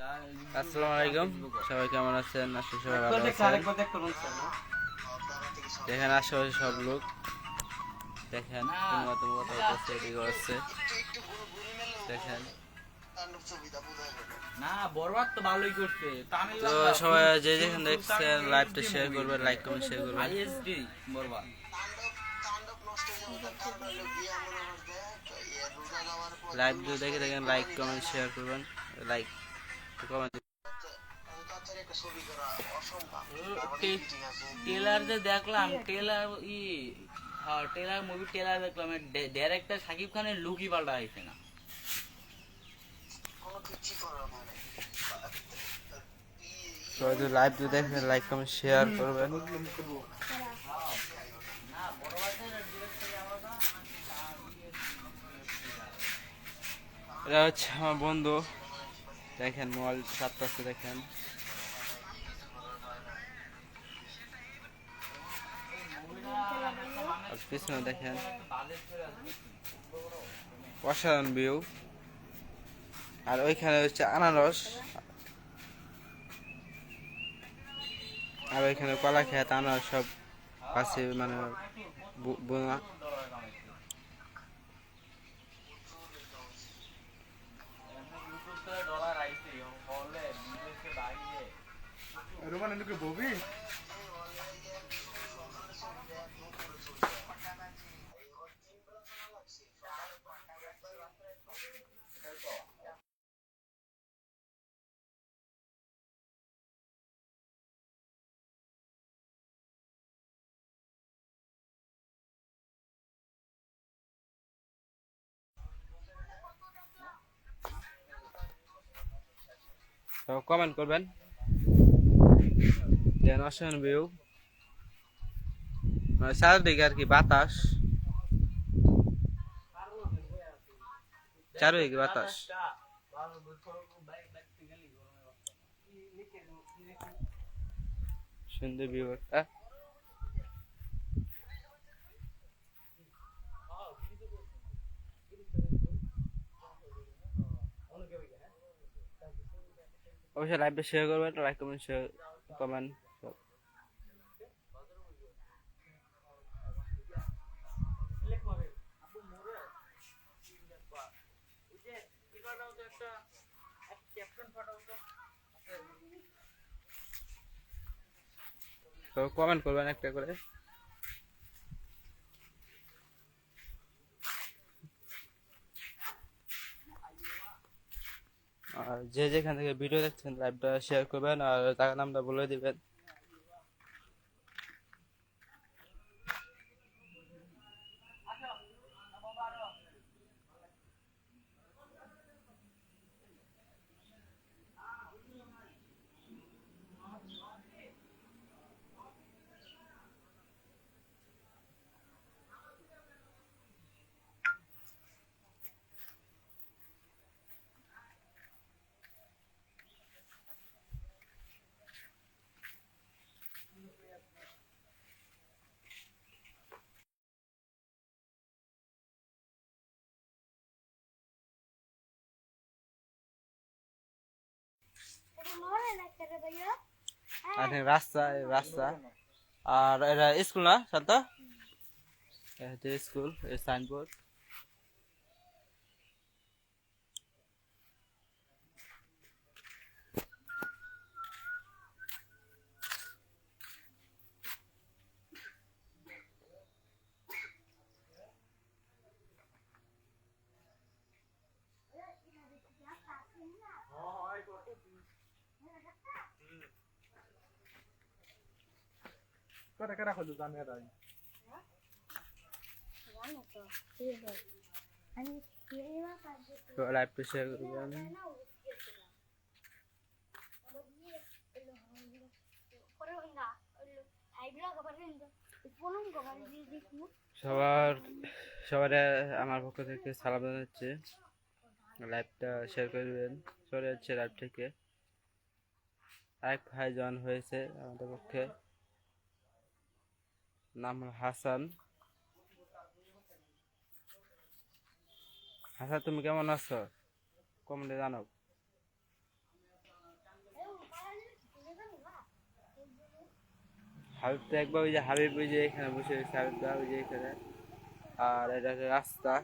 আসসালামু আলাইকুম, সবাই কেমন আছেন? আশা করি সবাই ভালো আছেন। দেখেন আশেপাশে সব লোক, দেখেন এদিকে হচ্ছে, দেখেন। না বরবাদ তো ভালোই করছে। তো সবাই যে যেখানে দেখছেন লাইভটা শেয়ার করবেন, লাইক কমেন্ট শেয়ার করবেন। আইএসডি বরবাদ লাইভ যদি দেখে দেখেন লাইক কমেন্ট শেয়ার করবেন, লাইক কমেন্ট। টেলার যে দেখলাম, টেলার হ্যাঁ টেলার মুভি টেলার দেখলাম, ডাইরেক্টর শাকিব খানের লুকই পাল্টা হয়েছে না। সবাই যদি লাইভ যদি দেখেন লাইক কমেন্ট শেয়ার করবেন। এটা হচ্ছে আমার বন্ধু, দেখেন মোবাইল সাতটাছে, দেখেন। আর পিছনে দেখেন অসাধারণ ভিউ। আর ওইখানে হচ্ছে আনারস, আর ওইখানে কলা খেত আনারস সব আছে, মানে বোনা। রোমান এদিকে ববি তো কমেন্ট করবেন, দেন অসাধারণ ভিউ, মানে চারদিকে আর কি বাতাস, চারদিকে বাতাস। সুন্দর ভিউ একটা। অবশ্যই লাইভটা শেয়ার করবেন, লাইক কমেন্ট শেয়ার কমেন্ট সব। তো কমেন্ট করবেন একটা করে। আর যে যেখান থেকে ভিডিও দেখছেন লাইভটা শেয়ার করবেন, আর তার নামটা বলে দিবেন। আর রাস্তা রাস্তা, আর এটা স্কুল না শান্ত, স্কুল সাইনবোর্ড। করে করে রাখো জানে রাই তো লাইভটা শেয়ার করবেন। সবার সবার আমার পক্ষ থেকে সালাম জানাচ্ছি, লাইভটা শেয়ার করবেন। চলে যাচ্ছে লাইভ থেকে, আরেক ভাই জয়েন হয়েছে আমাদের পক্ষে, নাম হলো হাসান। হাসান তুমি কেমন আছো? কমেন্টে জানাও। হাবিব তো একবার ওই যে হাবিব ওই যে এখানে বসে রয়েছে, হাবিব দা ওই যে এখানে। আর এটা হচ্ছে রাস্তা।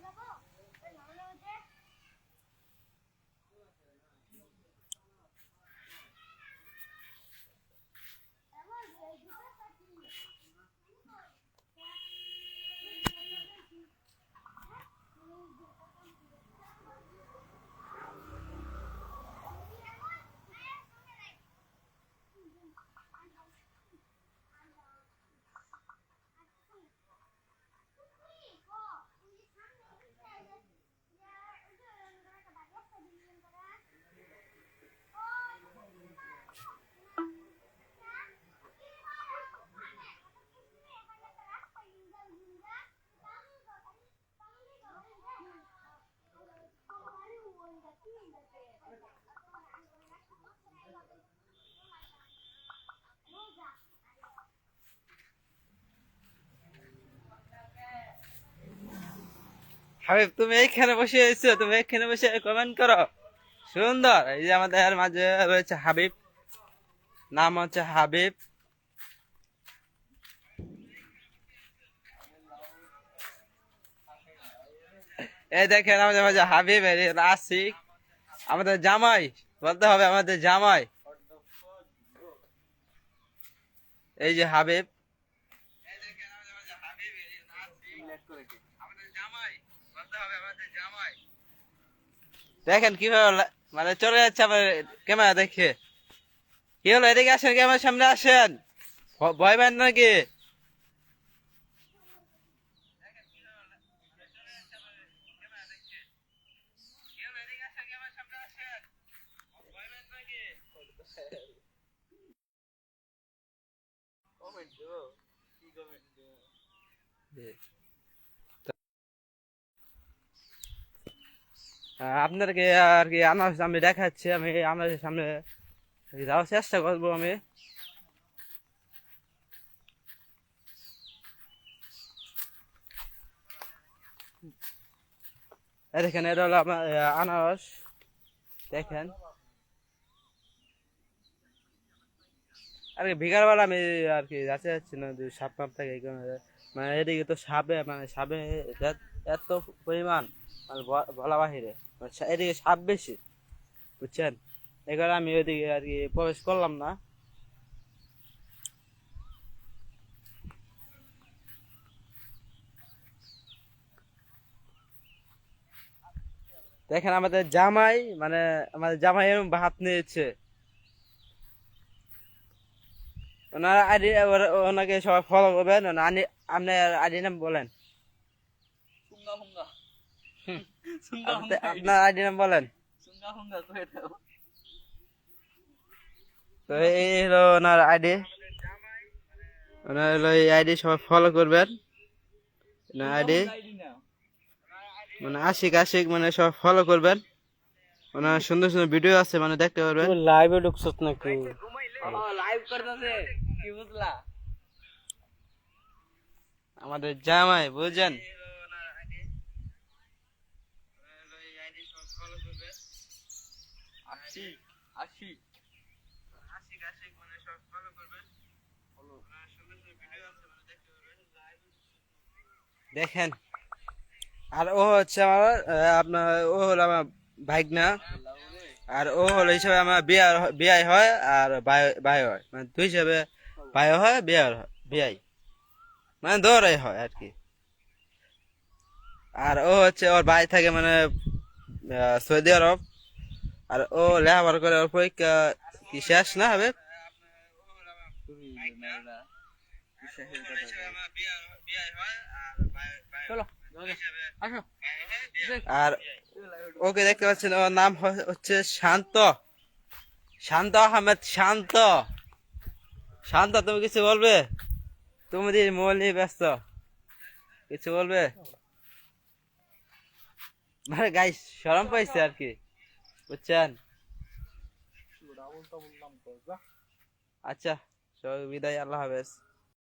হাবিব তুমি এইখানে বসে আছো, তুমি এখানে বসে কমেন্ট করো। সুন্দর। এই যে আমাদের মাঝে রয়েছে হাবিব, নাম হচ্ছে হাবিব। এই দেখেন আমাদের মাঝে হাবিব, এই যে আশিক, আমাদের জামাই বলতে হবে, আমাদের জামাই। এই যে হাবিব, দেখেন কিভাবে মানে চলে যাচ্ছে আমার ক্যামেরা দেখে। কি হলো, এদিকে আসেন, ক্যামেরার সামনে আসেন, ভয় পান নাকি? আপনাদেরকে আর কি আমার সামনে দেখাচ্ছি, আমি আপনাদের সামনে যাওয়ার চেষ্টা করবো আমি। এই দেখেন, এটা হলো আমার আনারস, দেখেন। আর কি বিকালবেলা আমি আর কি যাচ্ছে যাচ্ছি না, সাপ মাপ থাকে এই কারণে। মানে এদিকে তো সাপে, মানে সাপে এত পরিমাণ, মানে বলা বাহিরে, মানে এদিকে সাপ বেশি, বুঝছেন। এই কারণে আমি ওইদিকে আর কি প্রবেশ করলাম না। দেখেন আমাদের জামাই, মানে আমাদের জামাই এরকম ভাত নিয়েছে। ওনার আইডি, ওনাকে সবাই ফলো করবেন। আপনার আইডি নাম বলেন, সুঙ্গা ফুঙ্গা সুঙ্গা আপনার আইডি নাম বলেন। সুঙ্গা ফুঙ্গা করে দাও। তো এই হলো ওনার আইডি, ওনার হলো এই আইডি, সবাই ফলো করবেন ওনার আইডি। মানে আশিক আশিক, মানে সব ফলো করবেন। ওনার সুন্দর সুন্দর ভিডিও আছে, মানে দেখতে পারবেন। লাইভে ঢুকছত নাকি? লাইভ করতেছে, কি বুঝলা? আমাদের জামাই, বুঝছেন। আশিক আশিক দেখেন, আর ও হচ্ছে আমার আপনার, ও হলো আমার ভাইগনা। আর ও হলো হিসাবে আমার বিয়ে হয় আর ভাই হয়, মানে দুই হিসাবে ভাই হয়, বিয়ে, মানে দৌড়াই হয় আর কি। আর ও হচ্ছে, ওর ভাই থাকে মানে সৌদি আরব। আর ও লেখাপড়া করে, ওর পরীক্ষা কি শেষ না হবে। চলো আসো। আর ওকে দেখতে পাচ্ছেন, ওর নাম হচ্ছে শান্ত, শান্ত আহমেদ, শান্ত। শান্ত, তুমি কিছু বলবে? তুমি দিয়ে মোবাইল নিয়ে ব্যস্ত, কিছু বলবে? মানে গাইস শরম পাইছে আর কি, বুঝছেন। আচ্ছা, সবাই বিদায়, আল্লাহ হাফেজ।